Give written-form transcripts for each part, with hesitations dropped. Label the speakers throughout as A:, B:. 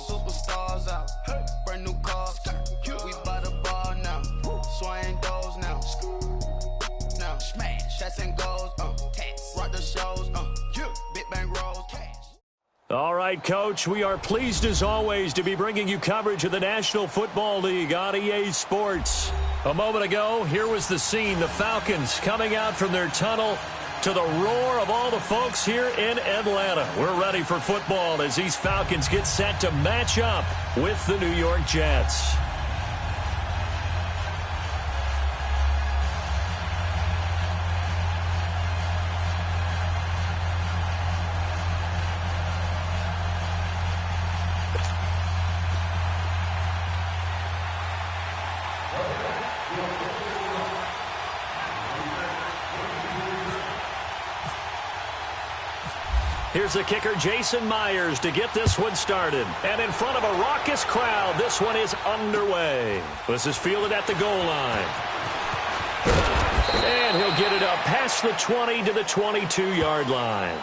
A: Superstars out. Brand new cars. We by the ball now. Swaying doors now. Now smash. Shots and goals. Rock the shows. Big bang rolls.
B: All right, Coach, we are pleased as always to be bringing you coverage of the National Football League on EA Sports. A moment ago, here was the scene. The Falcons coming out from their tunnel to the roar of all the folks here in Atlanta. We're ready for football as these Falcons get set to match up with the New York Jets. Here's the kicker, Jason Myers, to get this one started. And in front of a raucous crowd, this one is underway. This is fielded at the goal line. And he'll get it up past the 20 to the 22-yard line.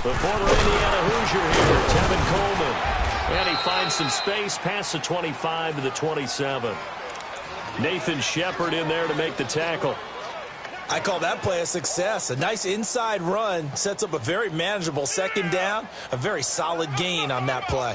B: The former Indiana Hoosier here, Tevin Coleman. And he finds some space past the 25 to the 27. Nathan Shepard in there to make the tackle.
C: I call that play a success. A nice inside run sets up a very manageable second down. A very solid gain on that play.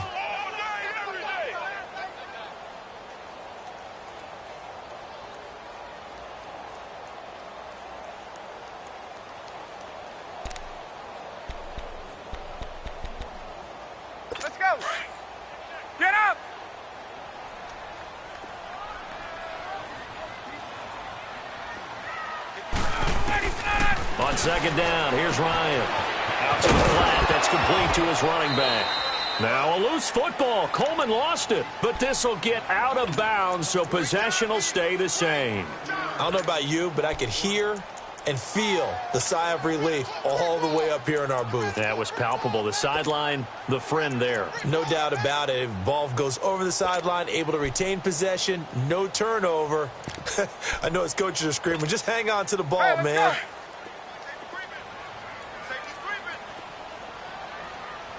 B: On second down, here's Ryan. Out to the flat, that's complete to his running back. Now a loose football. Coleman lost it, but this will get out of bounds, so possession will stay the same.
C: I don't know about you, but I could hear and feel the sigh of relief all the way up here in our booth.
B: That was palpable. The sideline, the friend there.
C: No doubt about it. If ball goes over the sideline, able to retain possession, no turnover. I know his coaches are screaming, just hang on to the ball, man.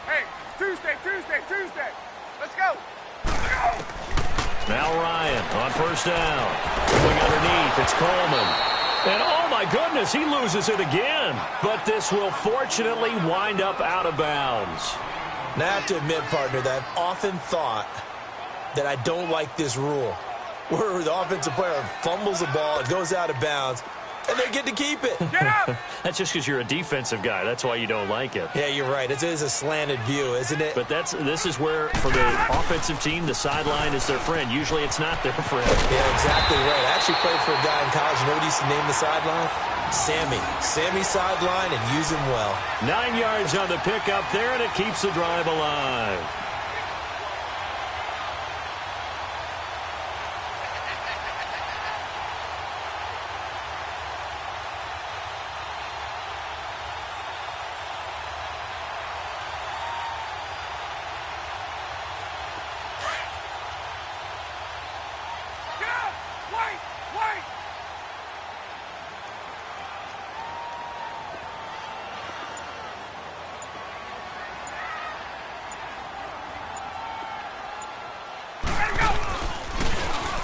D: Hey, Tuesday. Let's go.
B: Now Ryan on first down. Going underneath, it's Coleman. And oh my goodness, he loses it again. But this will fortunately wind up out of bounds.
C: Now I have to admit, partner, that I've often thought that I don't like this rule, where the offensive player fumbles the ball, it goes out of bounds, and they get to keep it.
D: Get up!
B: That's just because you're a defensive guy. That's why you don't like it.
C: Yeah, you're right. It is a slanted view, isn't it?
B: But this is where, for the offensive team, the sideline is their friend. Usually it's not their friend.
C: Yeah, exactly right. I actually played for a guy in college. You know what he used to name the sideline? Sammy. Sammy sideline, and use him well.
B: 9 yards on the pickup there, and it keeps the drive alive.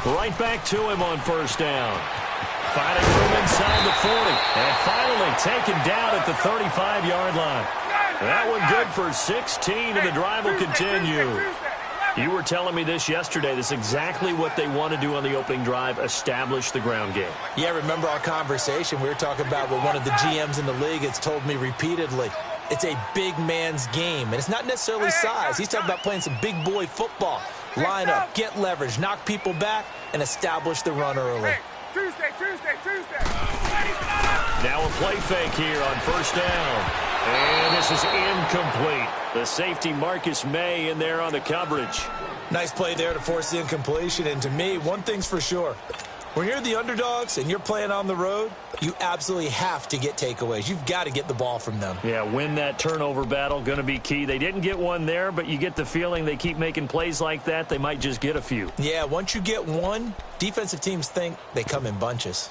B: Right back to him on first down. Finding room inside the 40. And finally taken down at the 35-yard line. That one good for 16, and the drive will continue. You were telling me this yesterday. This is exactly what they want to do on the opening drive, establish the ground game.
C: Yeah, remember our conversation? We were talking about what one of the GMs in the league has told me repeatedly. It's a big man's game, and it's not necessarily size. He's talking about playing some big boy football. Line up, get leverage, knock people back, and establish the run early.
D: Tuesday.
B: Now a play fake here on first down. And this is incomplete. The safety Marcus May in there on the coverage.
C: Nice play there to force the incompletion. And to me, one thing's for sure. When you're the underdogs and you're playing on the road, you absolutely have to get takeaways. You've got to get the ball from them.
B: Yeah, win that turnover battle, going to be key. They didn't get one there, but you get the feeling they keep making plays like that, they might just get a few.
C: Yeah, once you get one, defensive teams think they come in bunches.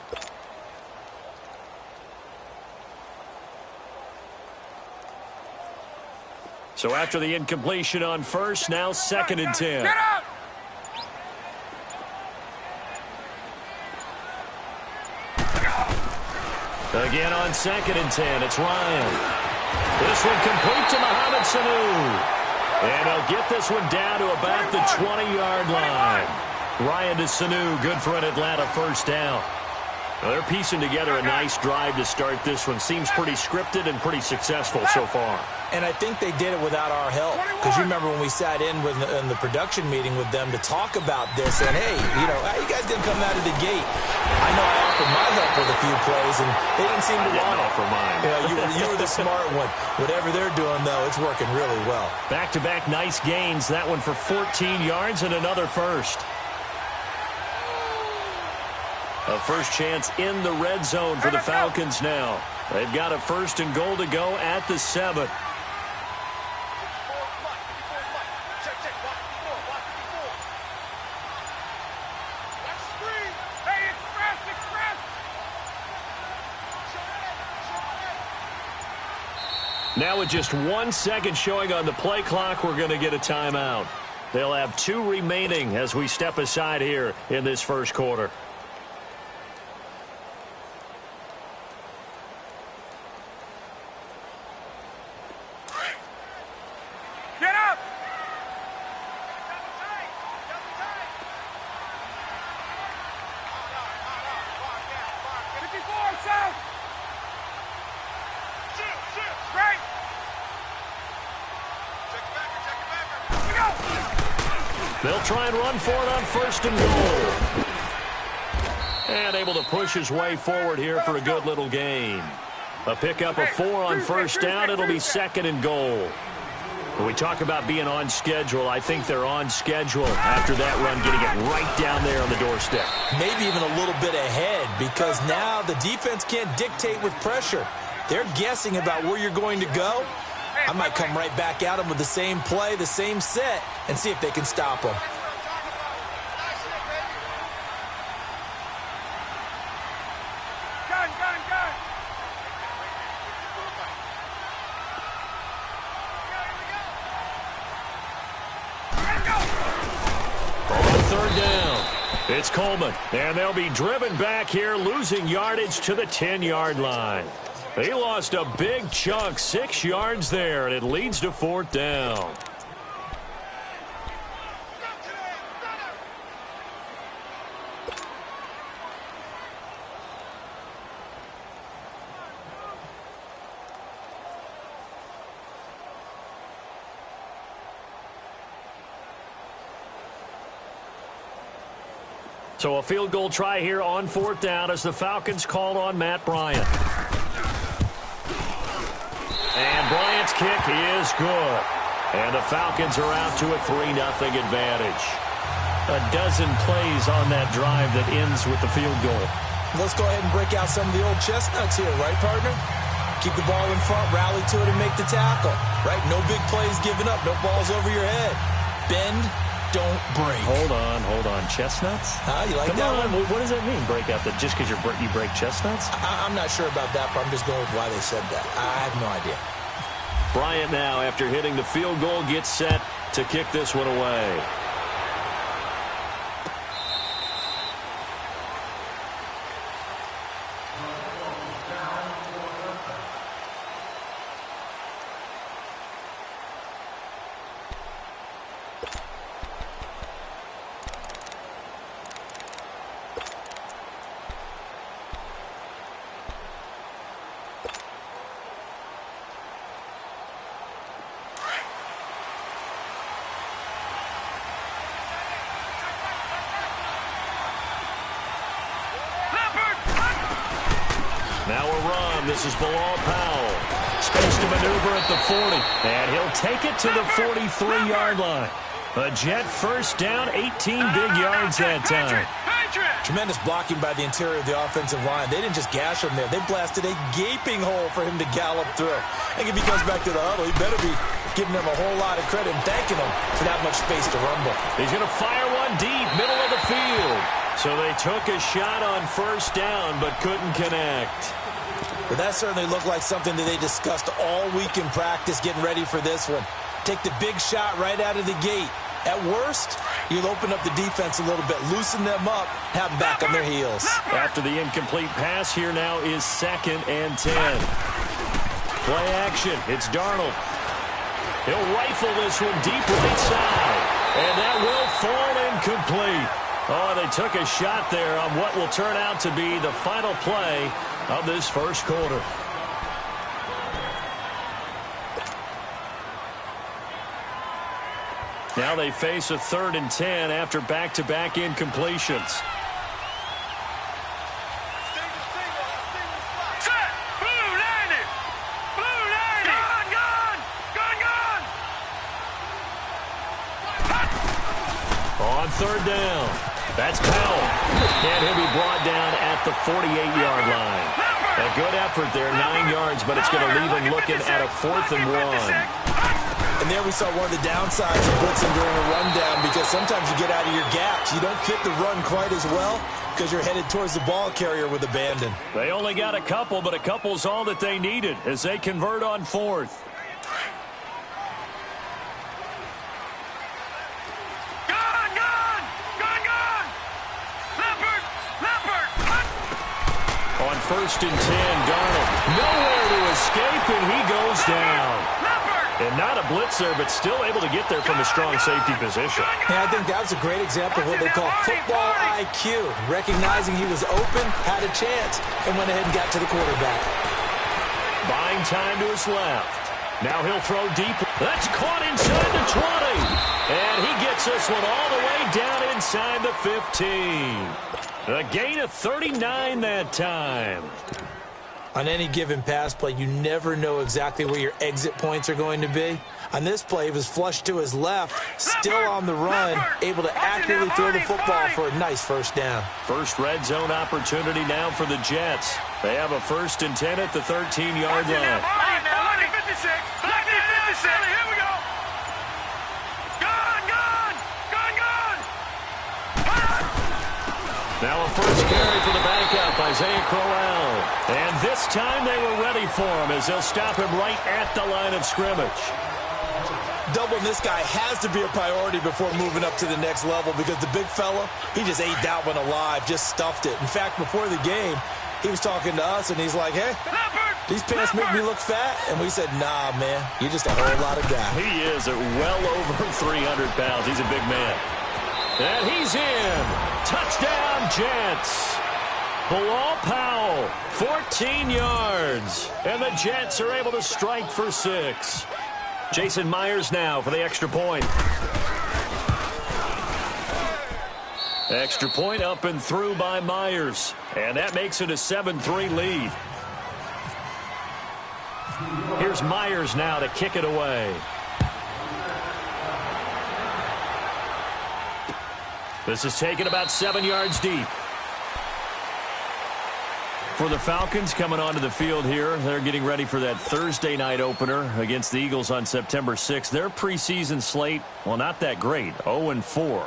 B: So after the incompletion on first, now 2nd and 10.
D: Get up!
B: Again on 2nd and 10, it's Ryan. This one complete to Mohamed Sanu. And he'll get this one down to about the 20-yard line. Ryan to Sanu, good for an Atlanta first down. Well, they're piecing together a nice drive to start this one. Seems pretty scripted and pretty successful so far.
C: And I think they did it without our help. Because you remember when we sat in the production meeting with them to talk about this. And, hey, you know, you guys didn't come out of the gate. I know I offered my help with a few plays, and they didn't seem to want it.
B: Offer mine.
C: You were the smart one. Whatever they're doing, though, it's working really well.
B: Back-to-back nice gains. That one for 14 yards and another first. A first chance in the red zone for the Falcons now. They've got a 1st and goal to go at the 7. Now with just 1 second showing on the play clock, we're going to get a timeout. They'll have 2 remaining as we step aside here in this first quarter.
D: Get up!
B: They'll try and run for it on 1st and goal. And able to push his way forward here for a good little gain. A pickup of 4 on 1st down. It'll be 2nd and goal. When we talk about being on schedule, I think they're on schedule after that run, getting it right down there on the doorstep.
C: Maybe even a little bit ahead, because now the defense can't dictate with pressure. They're guessing about where you're going to go. I might come right back at them with the same play, the same set, and see if they can stop them.
D: Gun, gun, gun.
B: On third down, it's Coleman, and they'll be driven back here, losing yardage to the 10-yard line. They lost a big chunk, 6 yards there, and it leads to fourth down. So a field goal try here on fourth down as the Falcons call on Matt Bryant. And Bryant's kick is good. And the Falcons are out to a 3-0 advantage. A dozen plays on that drive that ends with the field goal.
C: Let's go ahead and break out some of the old chestnuts here, right, partner? Keep the ball in front, rally to it, and make the tackle. Right? No big plays given up, no balls over your head. Bend, don't break.
B: Hold on. Chestnuts?
C: You like that one?
B: What does that mean, break out? That just because you break chestnuts?
C: I'm not sure about that, but I'm just going with why they said that. I have no idea.
B: Bryant now, after hitting the field goal, gets set to kick this one away. Now a run. This is Bilal Powell. Space to maneuver at the 40. And he'll take it to the 43-yard line. A Jet first down, 18 big yards that time.
C: Tremendous blocking by the interior of the offensive line. They didn't just gash him there. They blasted a gaping hole for him to gallop through. I think if he comes back to the huddle, he better be giving them a whole lot of credit and thanking them for that much space to rumble.
B: He's going to fire one deep, middle of the field. So they took a shot on first down but couldn't connect.
C: But that certainly looked like something that they discussed all week in practice getting ready for this one. Take the big shot right out of the gate. At worst, you'll open up the defense a little bit, loosen them up, have them back on their heels.
B: After the incomplete pass, here now is 2nd and 10. Play action. It's Darnold. He'll rifle this one deep right side. And that will fall incomplete. Oh, they took a shot there on what will turn out to be the final play of this first quarter. Now they face a 3rd and 10 after back-to-back incompletions.
D: Set! Blue landed! Blue landed! Gun!
B: On 3rd down, that's Powell. And he'll be brought down at the 48-yard line. A good effort there, 9 yards, but it's going to leave him looking at a 4th and 1.
C: And there we saw one of the downsides of blitzing during a rundown, because sometimes you get out of your gaps. You don't fit the run quite as well because you're headed towards the ball carrier with abandon.
B: They only got a couple, but a couple's all that they needed as they convert on 4th. On 1st and 10, Darnold nowhere to escape, and he goes down. And not a blitzer, but still able to get there from a strong safety position.
C: Yeah, I think that was a great example of what they call football IQ. Recognizing he was open, had a chance, and went ahead and got to the quarterback.
B: Buying time to his left. Now he'll throw deep. That's caught inside the 20. And he gets this one all the way down inside the 15. A gain of 39 that time.
C: On any given pass play, you never know exactly where your exit points are going to be. On this play, he was flushed to his left, still on the run, able to accurately throw the football for a nice first down.
B: First red zone opportunity now for the Jets. They have a 1st and 10 at the 13-yard line.
D: Now, 56. 56. Here we go. Gone.
B: Now a first carry for the backup, Isaiah Crowell. And this time they were ready for him as they'll stop him right at the line of scrimmage.
C: Doubling this guy has to be a priority before moving up to the next level because the big fella, he just ate that one alive, just stuffed it. In fact, before the game, he was talking to us, and he's like, hey, these pants make me look fat. And we said, nah, man, you're just a whole lot of guy.
B: He is at well over 300 pounds. He's a big man. And he's in. Touchdown, Jets. Bilal Powell, 14 yards. And the Jets are able to strike for 6. Jason Myers now for the extra point. Extra point up and through by Myers. And that makes it a 7-3 lead. Here's Myers now to kick it away. This is taken about 7 yards deep. For the Falcons coming onto the field here, they're getting ready for that Thursday night opener against the Eagles on September 6th. Their preseason slate, well, not that great, 0-4.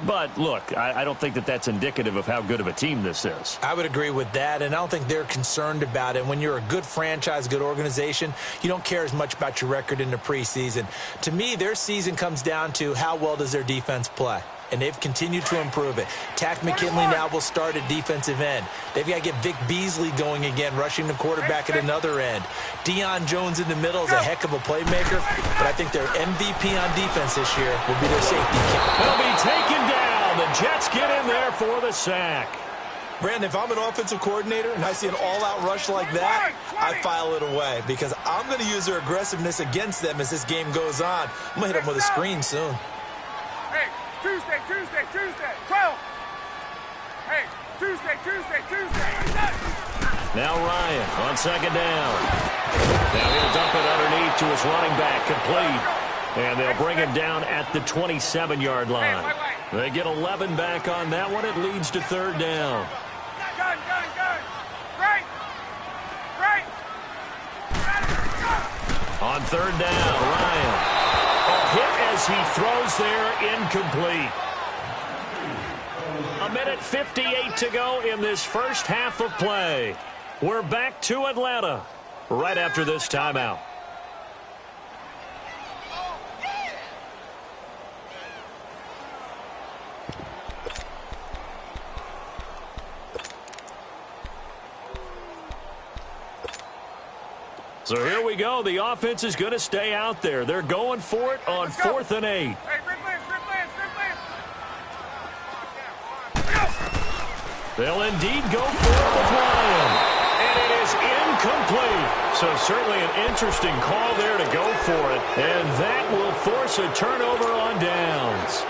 B: But, look, I don't think that that's indicative of how good of a team this is.
C: I would agree with that, and I don't think they're concerned about it. When you're a good franchise, good organization, you don't care as much about your record in the preseason. To me, their season comes down to how well does their defense play. And they've continued to improve it. Tack McKinley now will start at defensive end. They've got to get Vic Beasley going again, rushing the quarterback at another end. Deion Jones in the middle is a heck of a playmaker, but I think their MVP on defense this year will be their safety cap.
B: They'll be taken down. The Jets get in there for the sack.
C: Brandon, if I'm an offensive coordinator and I see an all-out rush like that, I file it away because I'm going to use their aggressiveness against them as this game goes on. I'm going to hit them with a screen soon.
D: Hey, Tuesday. 12. Hey, Tuesday.
B: Now Ryan on second down. Now he'll dump it underneath to his running back, complete. And they'll bring him down at the 27-yard line. They get 11 back on that one. It leads to third down.
D: Gun. Right.
B: On third down, Ryan. A hit as he throws there, incomplete. A minute 58 to go in this first half of play. We're back to Atlanta right after this timeout. So here we go. The offense is going to stay out there. They're going for it on 4th and 8.
D: Hey, Rick Lance.
B: They'll indeed go for it with Ryan. And it is incomplete. So certainly an interesting call there to go for it. And that will force a turnover on downs.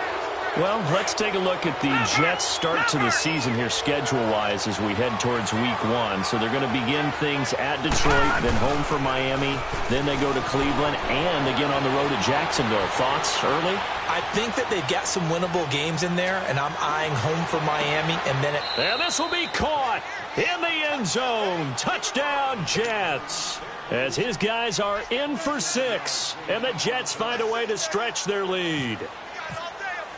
B: Well, let's take a look at the Jets' start to the season here schedule-wise as we head towards Week 1. So they're going to begin things at Detroit, then home for Miami, then they go to Cleveland, and again on the road to Jacksonville. Thoughts early?
C: I think that they've got some winnable games in there, and I'm eyeing home for Miami, and then
B: And this will be caught in the end zone. Touchdown, Jets. As his guys are in for 6, and the Jets find a way to stretch their lead.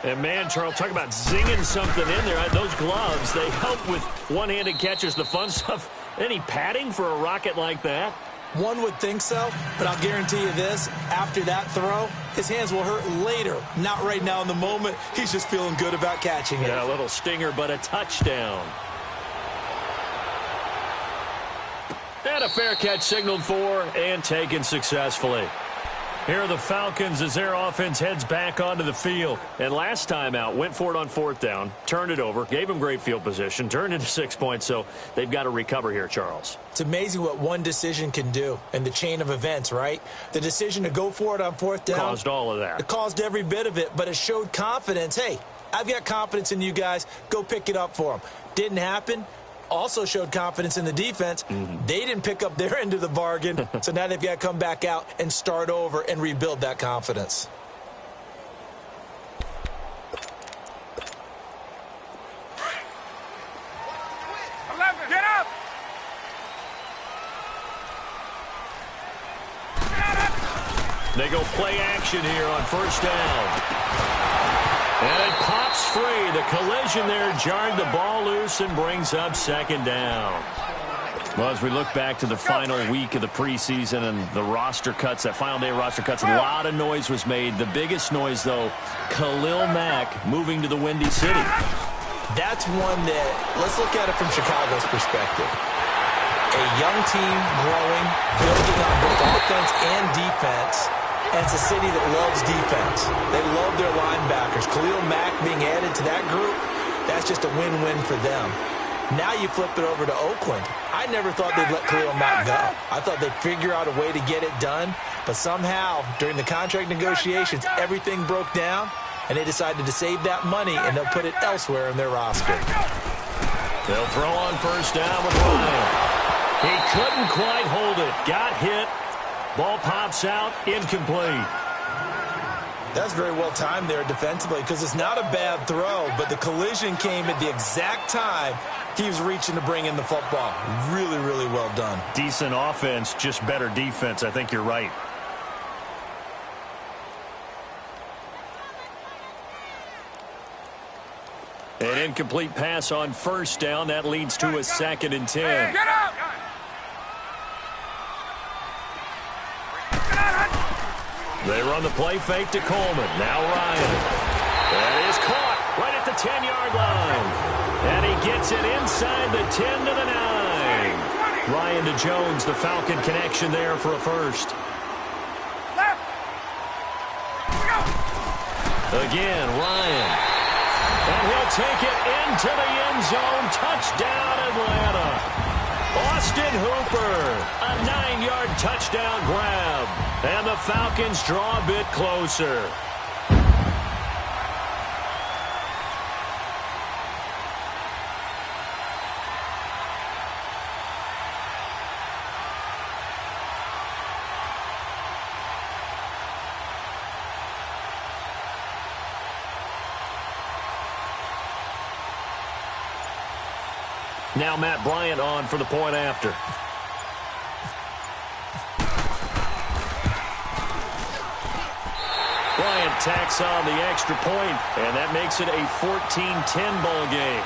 B: And, man, Charles, talk about zinging something in there. Those gloves, they help with one-handed catches, the fun stuff. Any padding for a rocket like that?
C: One would think so, but I'll guarantee you this. After that throw, his hands will hurt later. Not right now in the moment. He's just feeling good about catching it.
B: Yeah, a little stinger, but a touchdown. And a fair catch signaled for and taken successfully. Here are the Falcons as their offense heads back onto the field. And last time out, went for it on 4th down, turned it over, gave them great field position, turned into 6 points, so they've got to recover here, Charles.
C: It's amazing what one decision can do in the chain of events, right? The decision to go for it on 4th down.
B: Caused all of that.
C: It caused every bit of it, but it showed confidence. Hey, I've got confidence in you guys. Go pick it up for them. Didn't happen. also showed confidence in the defense. They didn't pick up their end of the bargain, so now they've got to come back out and start over and rebuild that confidence.
D: Get up!
B: They go play action here on first down. And it pops free. The collision there jarred the ball loose and brings up second down. Well, as we look back to the final week of the preseason and the roster cuts, that final day of roster cuts, a lot of noise was made. The biggest noise, though, Khalil Mack moving to the Windy City.
C: That's one that, let's look at it from Chicago's perspective. A young team growing, building on both offense and defense. And it's a city that loves defense. They love their linebackers. Khalil Mack being added to that group, that's just a win-win for them. Now you flip it over to Oakland. I never thought they'd let Khalil Mack go. I thought they'd figure out a way to get it done. But somehow, during the contract negotiations, everything broke down, and they decided to save that money, and they'll put it elsewhere in their roster.
B: They'll throw on first down with Ryan. He couldn't quite hold it. Got hit. Ball pops out, incomplete.
C: That's very well timed there defensively because it's not a bad throw, but the collision came at the exact time he was reaching to bring in the football. Really, really well done.
B: Decent offense, just better defense. I think you're right. An incomplete pass on first down. That leads to a 2nd and 10.
D: Get up!
B: They run the play fake to Coleman. Now Ryan. That is caught right at the 10-yard line. And he gets it inside the 10 to the 9. Ryan to Jones, the Falcon connection there for a first.
D: Left!
B: Again, Ryan. And he'll take it into the end zone. Touchdown, Atlanta. Austin Hooper, a 9-yard touchdown grab. And the Falcons draw a bit closer. Now Matt Bryant on for the point after. Bryant tacks on the extra point, and that makes it a 14-10 ball game.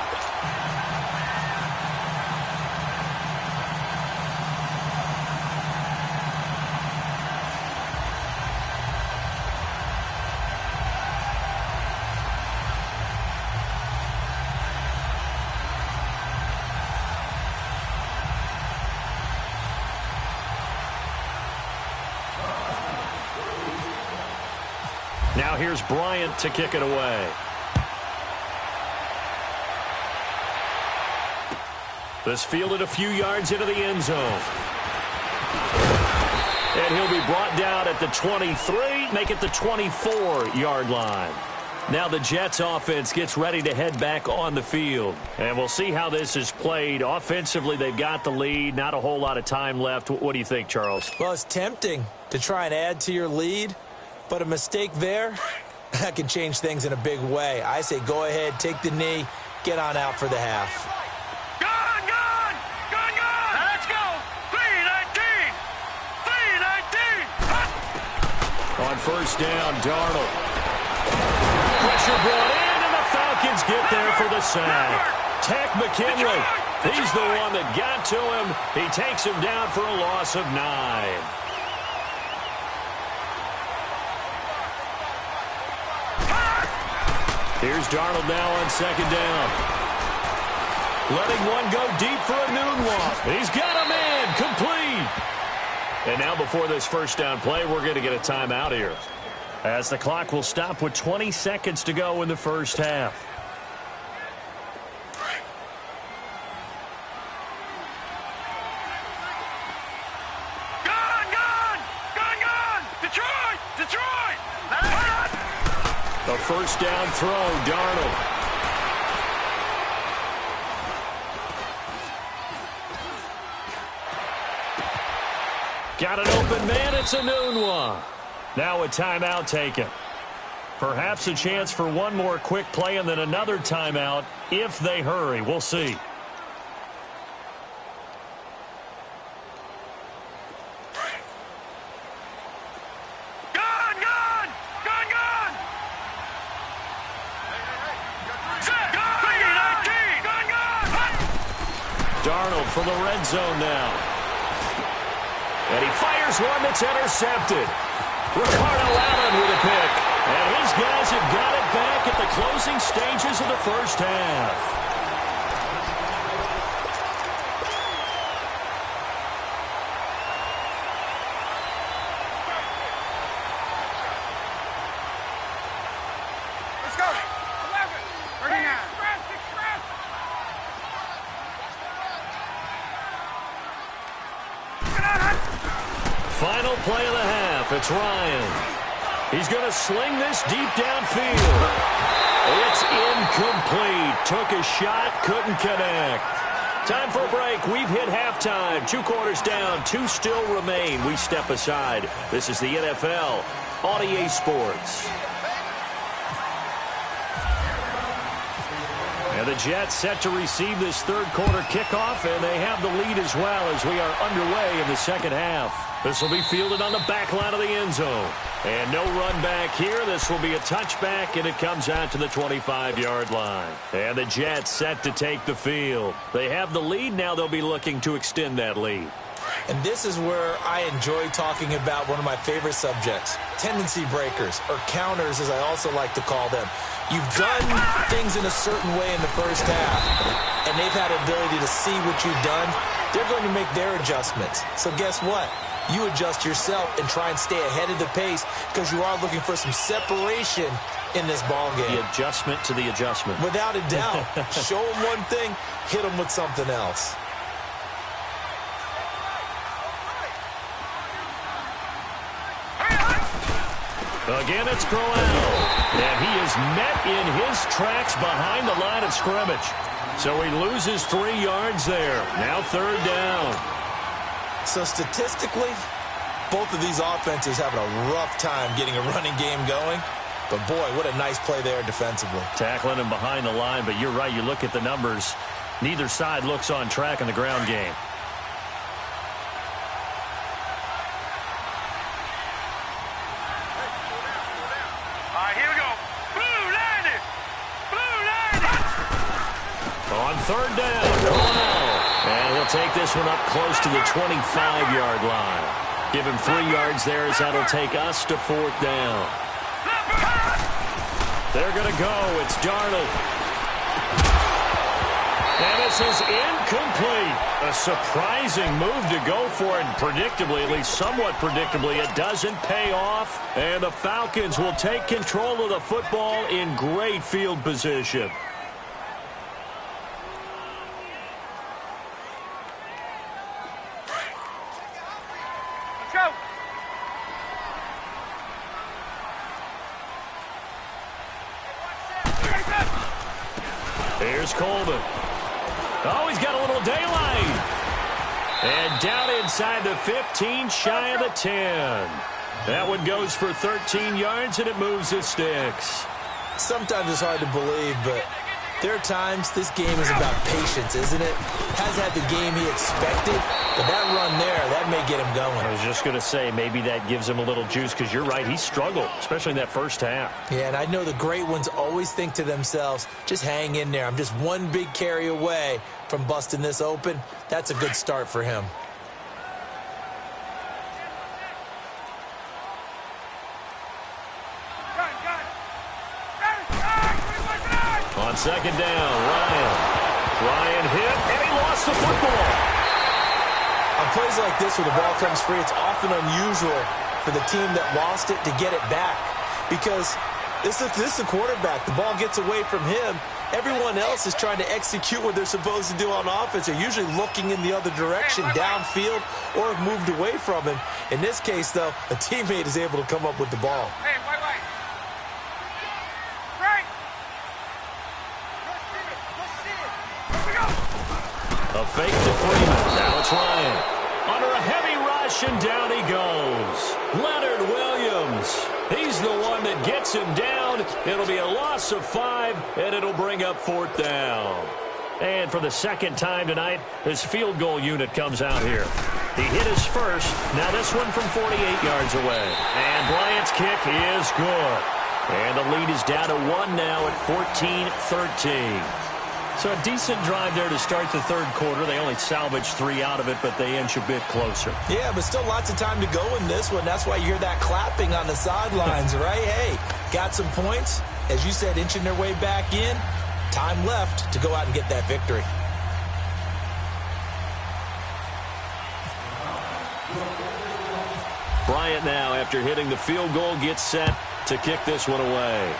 B: Now here's Bryant to kick it away. This fielded a few yards into the end zone. And he'll be brought down at the 23, make it the 24-yard line. Now the Jets offense gets ready to head back on the field. And we'll see how this is played. Offensively, they've got the lead. Not a whole lot of time left. What do you think, Charles?
C: Well, it's tempting to try and add to your lead. But a mistake there, that can change things in a big way. I say go ahead, take the knee, get on out for the half.
D: Gone! Now let's go! 3-19! 3-19!
B: On first down, Darnold. Pressure brought in, and the Falcons get there for the sack. Tech McKinley, he's the one that got to him. He takes him down for a loss of 9. Here's Darnold now on second down. Letting one go deep for a noon walk. He's got a man, complete. And now before this first down play, we're going to get a timeout here, as the clock will stop with 20 seconds to go in the first half.
D: Detroit!
B: A first down throw, Darnold. Got an open man. It's a noon one. Now a timeout taken. Perhaps a chance for one more quick play and then another timeout if they hurry. We'll see. Darnold for the red zone now. And he fires one that's intercepted. Ricardo Allen with a pick. And his guys have got it back at the closing stages of the first half.
D: Let's go. 11. 39.
B: Final play of the half. It's Ryan. He's going to sling this deep downfield. It's incomplete. Took a shot, couldn't connect. Time for a break. We've hit halftime. 2 quarters down, 2 still remain. We step aside. This is the NFL on EA Sports. And the Jets set to receive this third quarter kickoff, and they have the lead as well as we are underway in the second half. This will be fielded on the back line of the end zone. And no run back here. This will be a touchback, and it comes out to the 25-yard line. And the Jets set to take the field. They have the lead. Now they'll be looking to extend that lead.
C: And this is where I enjoy talking about one of my favorite subjects, tendency breakers, or counters as I also like to call them. You've done things in a certain way in the first half, and they've had the ability to see what you've done. They're going to make their adjustments. So guess what? You adjust yourself and try and stay ahead of the pace because you are looking for some separation in this ball game.
B: The adjustment to the adjustment.
C: Without a doubt. Show them one thing, hit them with something else.
B: Again, it's Crowell. And he is met in his tracks behind the line of scrimmage. So he loses 3 yards there. Now third down.
C: So statistically, both of these offenses having a rough time getting a running game going. But boy, what a nice play there defensively.
B: Tackling him behind the line, but you're right. You look at the numbers. Neither side looks on track in the ground game.
D: Here we go. Blue landed. Blue landed.
B: On third down. Wow. And he'll take this one up close to the 25-yard line. Give him 3 yards there as that'll take us to fourth down. They're going to go. It's Darnold. And this is incomplete. A surprising move to go for it. And predictably, at least somewhat predictably, it doesn't pay off. And the Falcons will take control of the football in great field position.
D: Let's go.
B: Here's Coleman. Oh, he's got a little daylight. And down inside the 15, shy of the 10. That one goes for 13 yards, and it moves the sticks.
C: Sometimes it's hard to believe, but there are times this game is about patience, isn't it? Has had the game he expected, but that run there, that may get him going.
B: I was just going to say, maybe that gives him a little juice, because you're right, he struggled, especially in that first half.
C: Yeah, and I know the great ones always think to themselves, just hang in there. I'm just one big carry away from busting this open. That's a good start for him.
B: On second down, Ryan hit, and he lost the football.
C: On plays like this where the ball comes free, it's often unusual for the team that lost it to get it back. Because this is the quarterback. The ball gets away from him. Everyone else is trying to execute what they're supposed to do on offense. They're usually looking in the other direction, downfield, or have moved away from him. In this case, though, a teammate is able to come up with the ball.
D: Hey, wait.
B: A fake to Freeman. Now it's Ryan. Under a heavy rush, rush, and down he goes. Leonard Williams. He's the one that gets him down. It'll be a loss of 5, and it'll bring up 4th down. And for the second time tonight, his field goal unit comes out here. He hit his first. Now this one from 48 yards away. And Bryant's kick is good. And the lead is down to 1 now at 14-13. So a decent drive there to start the third quarter. They only salvaged 3 out of it, but they inch a bit closer.
C: Yeah, but still lots of time to go in this one. That's why you hear that clapping on the sidelines, right? Hey, got some points. As you said, inching their way back in. Time left to go out and get that victory.
B: Bryant now, after hitting the field goal, gets set to kick this one away.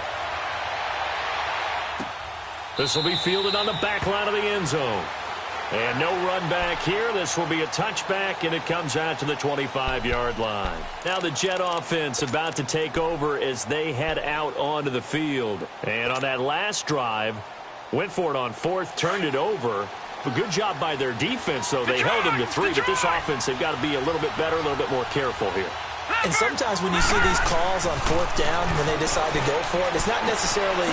B: This will be fielded on the back line of the end zone. And no run back here. This will be a touchback, and it comes out to the 25-yard line. Now the Jet offense about to take over as they head out onto the field. And on that last drive, went for it on 4th, turned it over. A good job by their defense, though. They held him to 3, but this offense, they've got to be a little bit better, a little bit more careful here.
C: And sometimes when you see these calls on 4th down, when they decide to go for it, it's not necessarily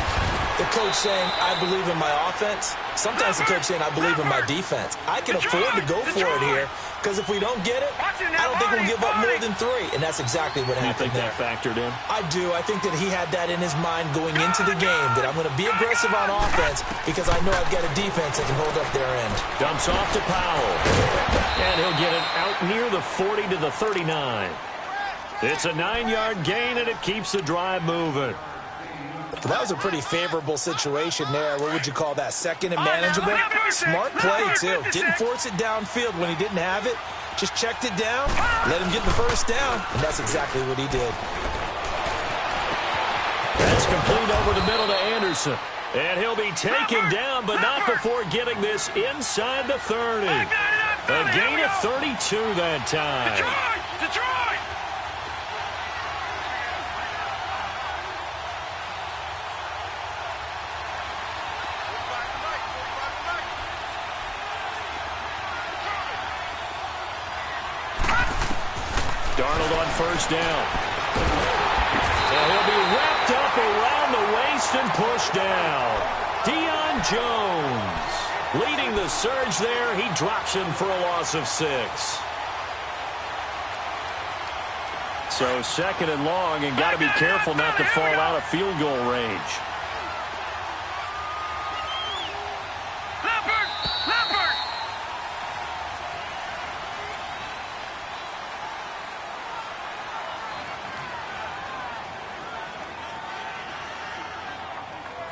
C: the coach saying, I believe in my offense. Sometimes the coach saying, I believe in my defense. I can afford to go for it here, because if we don't get it, I don't think we'll give up more than 3. And that's exactly what happened there.
B: You think that factored in?
C: I do. I think that he had that in his mind going into the game, that I'm going to be aggressive on offense because I know I've got a defense that can hold up their end. Dumps
B: off to Powell. And he'll get it out near the 40 to the 39. It's a 9-yard gain, and it keeps the drive moving.
C: Well, that was a pretty favorable situation there. What would you call that? Second and manageable? Smart play, too. Didn't force it downfield when he didn't have it. Just checked it down, let him get the first down, and that's exactly what he did.
B: That's complete over the middle to Anderson. And he'll be taken down, but not before getting this inside the 30. A gain of 32 that time.
D: Detroit!
B: Darnold on first down. And he'll be wrapped up around the waist and pushed down. Deion Jones leading the surge there. He drops him for a loss of 6. So 2nd and long, and got to be careful not to fall out of field goal range.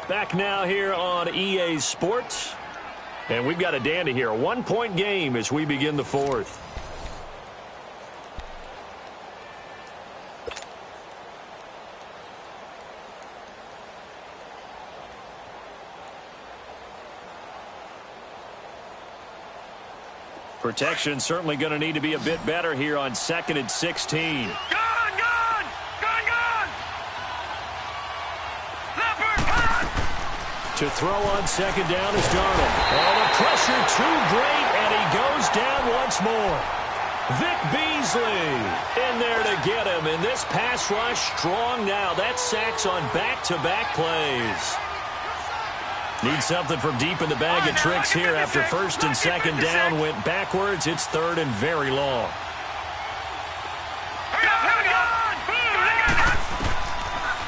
B: Back now here on EA Sports. And we've got a dandy here. A 1-point game as we begin the 4th. Protection certainly going to need to be a bit better here on 2nd and 16. To throw on 2nd down is Darnold. Oh, the pressure too great, and he goes down once more. Vic Beasley in there to get him, and this pass rush strong now. That's sacks on back-to-back plays. Need something from deep in the bag of tricks here after 1st and 2nd down went backwards. It's 3rd and very long.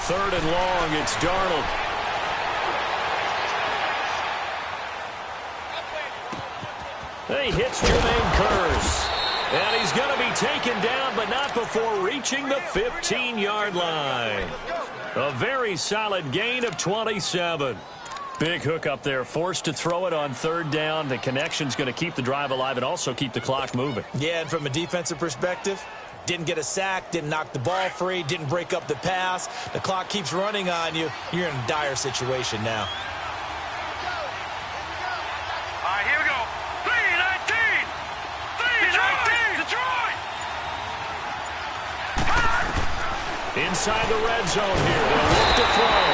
B: 3rd and long, it's Darnold. He hits Jermaine Kearse. And he's going to be taken down, but not before reaching the 15-yard line. A very solid gain of 27. Big hook up there, forced to throw it on 3rd down. The connection's going to keep the drive alive and also keep the clock moving.
C: Yeah, and from a defensive perspective, didn't get a sack, didn't knock the ball free, didn't break up the pass. The clock keeps running on you. You're in a dire situation now.
B: Inside the red zone here. They'll look to throw.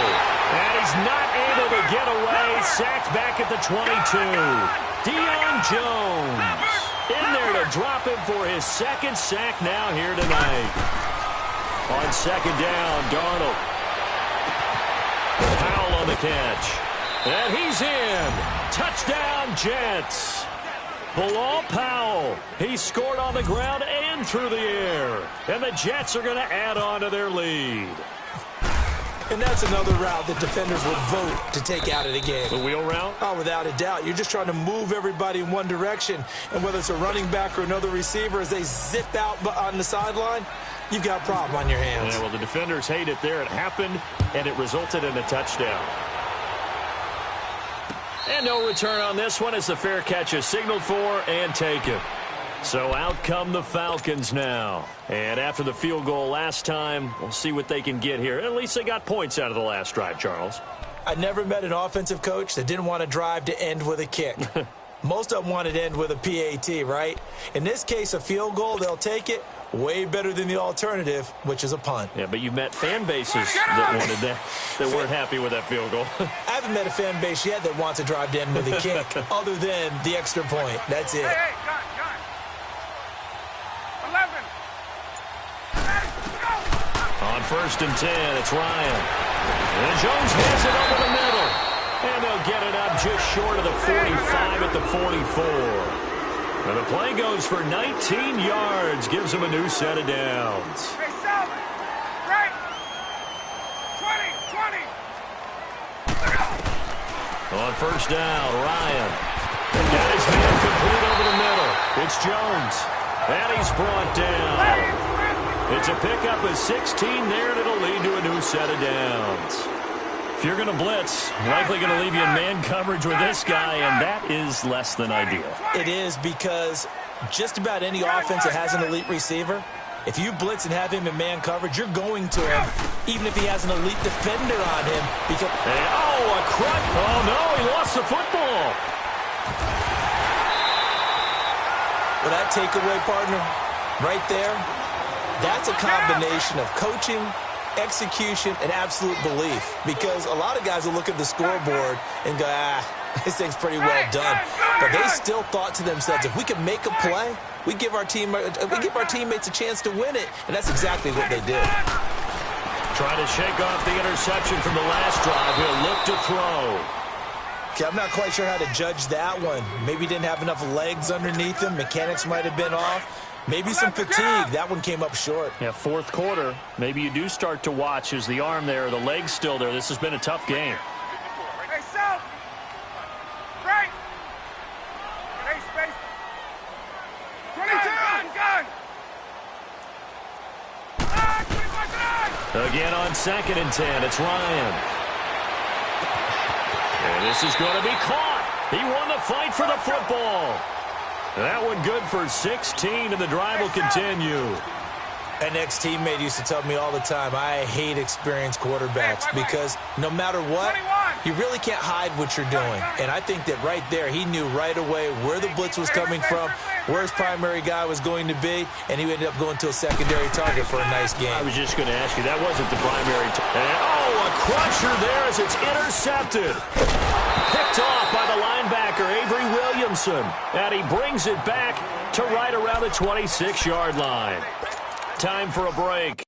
B: And he's not able to get away. Sacked back at the 22. Deion Jones in there to to drop him for his second sack now here tonight. On second down, Darnold. Powell on the catch. And he's in. Touchdown, Jets. Bilal Powell. He scored on the ground and through the air. And the Jets are going to add on to their lead.
C: And that's another route that defenders would vote to take out of the game.
B: The wheel route?
C: Oh, without a doubt. You're just trying to move everybody in one direction. And whether it's a running back or another receiver, as they zip out on the sideline, you've got a problem on your hands.
B: Yeah, well, the defenders hate it there. It happened, and it resulted in a touchdown. And no return on this one as the fair catch is signaled for and taken. So out come the Falcons now. And after the field goal last time, we'll see what they can get here. At least they got points out of the last drive, Charles.
C: I never met an offensive coach that didn't want to drive to end with a kick. Most of them wanted to end with a PAT, right? In this case, a field goal, they'll take it. Way better than the alternative, which is a punt.
B: Yeah, but you've met fan bases that wanted that, that weren't happy with that field goal.
C: I haven't met a fan base yet that wants to drive to end with a kick, other than the extra point. That's it.
D: Hey, got. 11.
B: On first and 10, it's Ryan. And Jones has it over the middle. And they'll get it up just short of the 45 at the 44. And the play goes for 19 yards, gives him a new set of downs.
D: Hey, Salmon. Right. 20.
B: On first down, Ryan. Got his man complete over the middle. It's Jones. And he's brought down. It's a pickup of 16 there, and it'll lead to a new set of downs. If you're going to blitz, likely going to leave you in man coverage with this guy, and that is less than ideal.
C: It is, because just about any offense that has an elite receiver, if you blitz and have him in man coverage, you're going to him, even if he has an elite defender on him. Because
B: a crunch. Oh, no, he lost the football.
C: Well, that takeaway, partner, right there, that's a combination of coaching, execution, and absolute belief. Because a lot of guys will look at the scoreboard and go, this thing's pretty well done. But they still thought to themselves, if we can make a play, we give our teammates a chance to win it. And that's exactly what they did.
B: Trying to shake off the interception from the last drive. He'll look to throw.
C: Okay, I'm not quite sure how to judge that one. Maybe he didn't have enough legs underneath him. Mechanics might have been off. Maybe some fatigue. That one came up short.
B: Yeah, fourth quarter. Maybe you do start to watch. Is the arm there, the leg's still there? This has been a tough game.
D: Hey, Sal. Right. Hey, space. 22. Gun.
B: Again on second and 10, it's Ryan. And this is going to be caught. He won the fight for the football. That one good for 16, and the drive will continue.
C: An ex-teammate used to tell me all the time, I hate experienced quarterbacks because no matter what, you really can't hide what you're doing. And I think that right there, he knew right away where the blitz was coming from, where his primary guy was going to be, and he ended up going to a secondary target for a nice game.
B: I was just going to ask you, that wasn't the primary target. Oh, a crusher there as it's intercepted. Picked off by the linebacker, Avery Williamson. And he brings it back to right around the 26-yard line. Time for a break.